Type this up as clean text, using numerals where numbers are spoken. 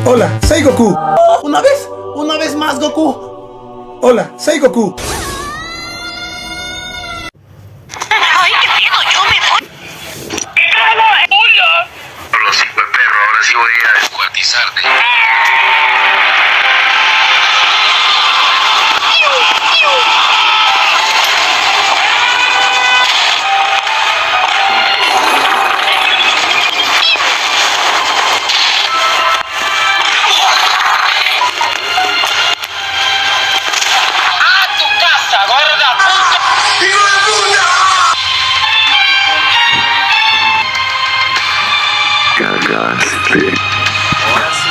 Hola, soy Goku. Una vez más, Goku. Hola, soy Goku. Ay, qué miedo, yo me voy. ¡Hola! Hola, hijo de perro, ahora sí voy a descuartizarte. ¡A tu casa, gorda puta! ¡Hijo de puta! Cagaste. Ahora sí.